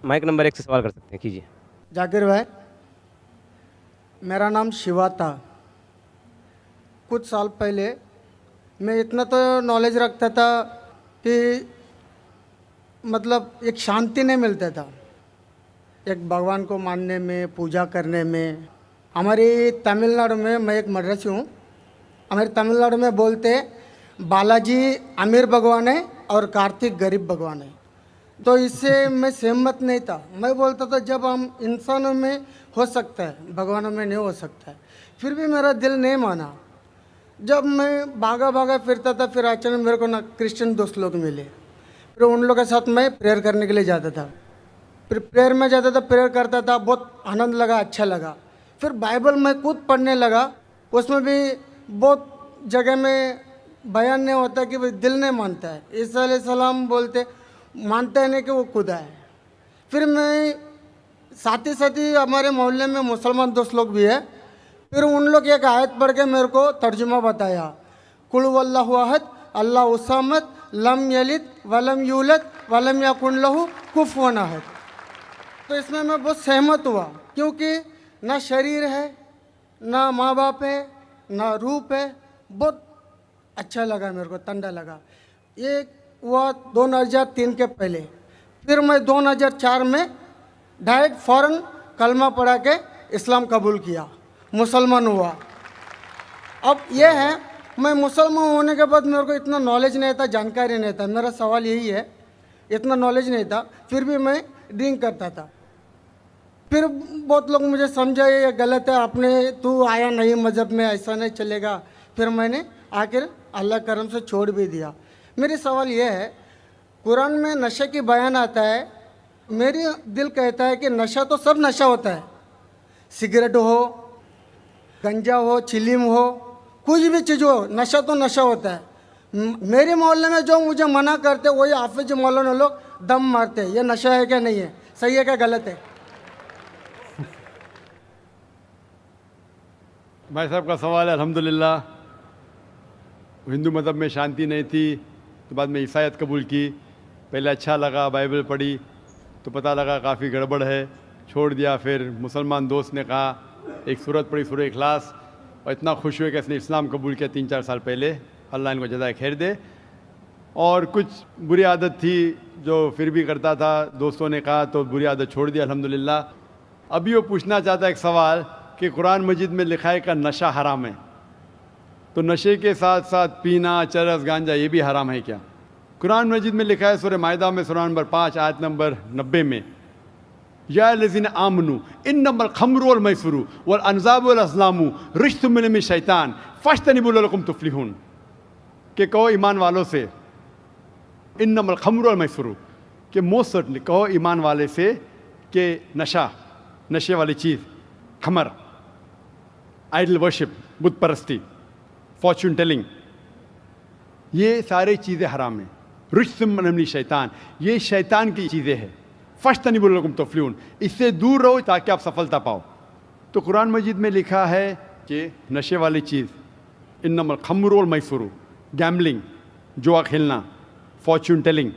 Mic number 1 से सवाल कर सकते हैं, कीजिए। जाकिर भाई, मेरा नाम शिवा था। कुछ साल पहले मैं इतना तो नॉलेज रखता था कि मतलब एक शांति नहीं मिलता था एक भगवान को मानने में, पूजा करने में। हमारी तमिलनाडु में, मैं एक मद्रासी हूँ, हमारे तमिलनाडु में बोलते बालाजी अमीर भगवान है और कार्तिक गरीब भगवान है। तो इससे मैं सहमत नहीं था। मैं बोलता था जब हम इंसानों में हो सकता है, भगवानों में नहीं हो सकता है। फिर भी मेरा दिल नहीं माना। जब मैं भागा भागा फिरता था, फिर अचानक मेरे को ना क्रिश्चियन दोस्त लोग मिले। फिर उन लोगों के साथ मैं प्रेयर करने के लिए जाता था। फिर प्रेयर में जाता था, प्रेयर करता था, बहुत आनंद लगा, अच्छा लगा। फिर बाइबल मैं खुद पढ़ने लगा। उसमें भी बहुत जगह में बयान नहीं होता कि भाई दिल नहीं मानता है। ईसा अलैहिस्सलाम बोलते मानता है नहीं कि वो खुदा है। फिर मैं साथ ही हमारे मोहल्ले में मुसलमान दोस्त लोग भी है। फिर उन लोग एक आयत पढ़ के मेरे को तर्जुमा बताया, कुल वल्लाहु अहद अल्लाह उस्समद लम यलिद वलम यूलद वलम यकुन लहू कुफुवन अहद। तो इसमें मैं बहुत सहमत हुआ, क्योंकि ना शरीर है, ना माँ बाप है, ना रूप है। बहुत अच्छा लगा मेरे को, ठंडा लगा। ये हुआ 2003 के पहले। फिर मैं 2004 में डायरेक्ट फ़ौरन कलमा पढ़ा के इस्लाम कबूल किया, मुसलमान हुआ। अब ये है, मैं मुसलमान होने के बाद मेरे को इतना नॉलेज नहीं था, जानकारी नहीं था। मेरा सवाल यही है, इतना नॉलेज नहीं था, फिर भी मैं ड्रिंक करता था। फिर बहुत लोग मुझे समझाए ये गलत है, आपने तू आया नहीं मज़हब में, ऐसा नहीं चलेगा। फिर मैंने आखिर अल्लाह करम से छोड़ भी दिया। मेरी सवाल ये है, कुरान में नशे की बयान आता है, मेरी दिल कहता है कि नशा तो सब नशा होता है, सिगरेट हो, गंजा हो, चिलीम हो, कुछ भी चीज़ हो, नशा तो नशा होता है। मेरे मोहल्ले में जो मुझे मना करते वही हाफिज मौलाना लोग दम मारते हैं। ये नशा है क्या नहीं है, सही है क्या गलत है? भाई साहब का सवाल है। अल्हम्दुलिल्लाह, हिंदू मज़हब में शांति नहीं थी तो बाद में ईसाईयत कबूल की। पहले अच्छा लगा, बाइबल पढ़ी तो पता लगा काफ़ी गड़बड़ है, छोड़ दिया। फिर मुसलमान दोस्त ने कहा, एक सूरत पढ़ी, सूरह इखलास, और इतना खुश हुए कि इसने इस्लाम कबूल किया 3-4 साल पहले। अल्लाह इनको जज़ाए खैर दे। और कुछ बुरी आदत थी जो फिर भी करता था, दोस्तों ने कहा तो बुरी आदत छोड़ दिया अल्हम्दुलिल्लाह। अभी वो पूछना चाहता है एक सवाल कि कुरान मजीद में लिखा है कि नशा हराम है, तो नशे के साथ साथ पीना, चरस, गांजा ये भी हराम है क्या? कुरान मजीद में लिखा है सूरह माइदा में, सूरह नंबर 5 आयत नंबर 90 में, या लज़ीना आमनू इन्नमल खम्रु वल मैसरू वल अनज़ाबु वल अज़लामु रिज्सुम मिन शैतान फज्तनिबू लअल्लकुम तुफ्लिहून। कि कहो ईमान वालों से, इन्नमल खम्रु वल मैसरू, कि मोस्ट सर्टनली कहो ईमान वाले से कि नशा, नशे वाली चीज़, खमर, आइडल वर्शिप, बुत परस्ती, फॉर्चून टेलिंग, ये सारी चीज़ें हराम हैं। रिज्सुम मिन शैतान, ये शैतान की चीज़ें हैं। फज्तनिबू लअल्लकुम तुफ्लिहून, इससे दूर रहो ताकि आप सफलता पाओ। तो कुरान मजीद में लिखा है कि नशे वाली चीज़, इन्नमल खम्रु वल मैसरू, गैम्बलिंग, जुआ खेलना, फॉर्चून टेलिंग,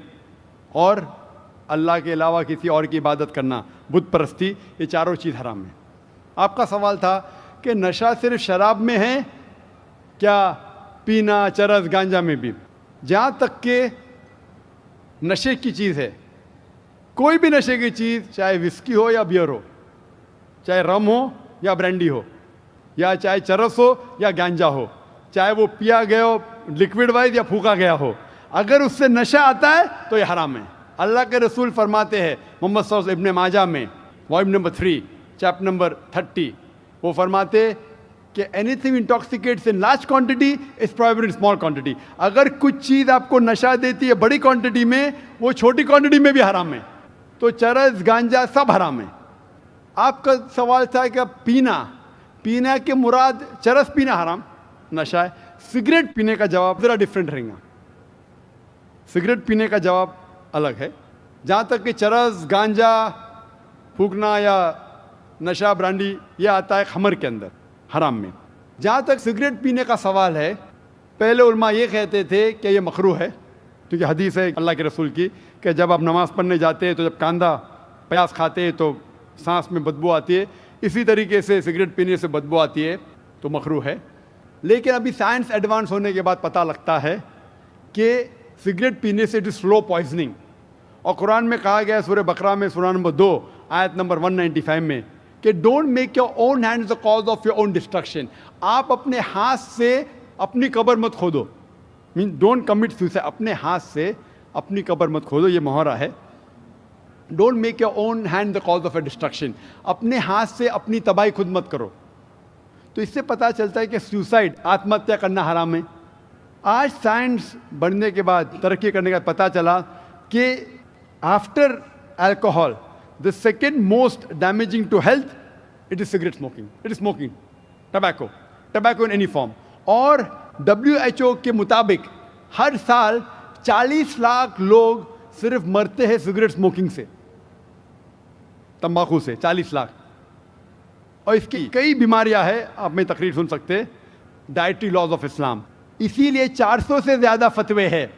और अल्लाह के अलावा किसी और की इबादत करना, बुत परस्ती, ये चारों चीज़ हराम है। आपका सवाल था कि नशा सिर्फ शराब में है क्या, पीना, चरस, गांजा में भी? जहाँ तक के नशे की चीज़ है, कोई भी नशे की चीज़, चाहे विस्की हो या बियर हो, चाहे रम हो या ब्रांडी हो, या चाहे चरस हो या गांजा हो, चाहे वो पिया गया हो लिक्विड वाइज या फूका गया हो, अगर उससे नशा आता है तो ये हराम है। अल्लाह के रसूल फरमाते हैं मोहम्मद सल्लल्लाहु अलैहि वसल्लम, इब्न माजा में वॉल्यूम नंबर 3 चैप्टर नंबर 30, वो फरमाते कि anything intoxicates in large quantity is prohibited in small quantity. अगर कुछ चीज़ आपको नशा देती है बड़ी क्वांटिटी में, वो छोटी क्वांटिटी में भी हराम है। तो चरस, गांजा सब हराम है। आपका सवाल था कि पीना, पीना के मुराद चरस पीना हराम, नशा है। सिगरेट पीने का जवाब ज़रा डिफरेंट रहेगा। सिगरेट पीने का जवाब अलग है। जहाँ तक कि चरस, गांजा फूकना या नशा, ब्रांडी, ये आता है खमर के अंदर, हराम में। जहाँ तक सिगरेट पीने का सवाल है, पहले उलमा ये कहते थे कि ये मकरूह है, क्योंकि हदीस है अल्लाह के रसूल की कि जब आप नमाज़ पढ़ने जाते हैं तो जब कांधा प्याज खाते हैं तो सांस में बदबू आती है, इसी तरीके से सिगरेट पीने से बदबू आती है तो मकरू है। लेकिन अभी साइंस एडवांस होने के बाद पता लगता है कि सिगरेट पीने से इट इज स्लो पॉइजनिंग। और कुरान में कहा गया है सूरह बकरा में सूरह नंबर 2 आयत नंबर 195 में कि don't make your own hands the cause of your own destruction. आप अपने हाथ से अपनी कब्र मत खोदो, मीन डोंट कमिट सुसाइड। अपने हाथ से अपनी कब्र मत खोदो, ये मुहावरा है। Don't make your own hand the cause of A destruction. अपने हाथ से अपनी तबाही खुद मत करो। तो इससे पता चलता है कि सुसाइड, आत्महत्या करना हराम है। आज साइंस बढ़ने के बाद, तरक्की करने के बाद पता चला कि after alcohol the second most damaging to health it is cigarette smoking, it is smoking, tobacco in any form. और WHO के मुताबिक हर साल 40 लाख लोग सिर्फ मरते हैं सिगरेट स्मोकिंग से, तंबाकू से 40 लाख। और इसकी कई बीमारियां हैं, आप में तकरीर सुन सकते हैं, डाइटरी लॉज ऑफ इस्लाम। इसीलिए 400 से ज़्यादा फतवे हैं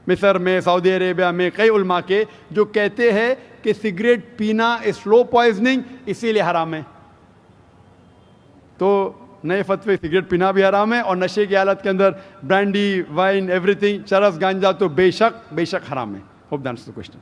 मिस्र में, सऊदी अरेबिया में, कई उलमा के, जो कहते हैं कि सिगरेट पीना स्लो पॉइजनिंग, इसीलिए हराम है। तो नए फतवे, सिगरेट पीना भी हराम है और नशे की हालत के अंदर ब्रांडी, वाइन, एवरीथिंग, चरस, गांजा तो बेशक हराम है। Hope that's the question.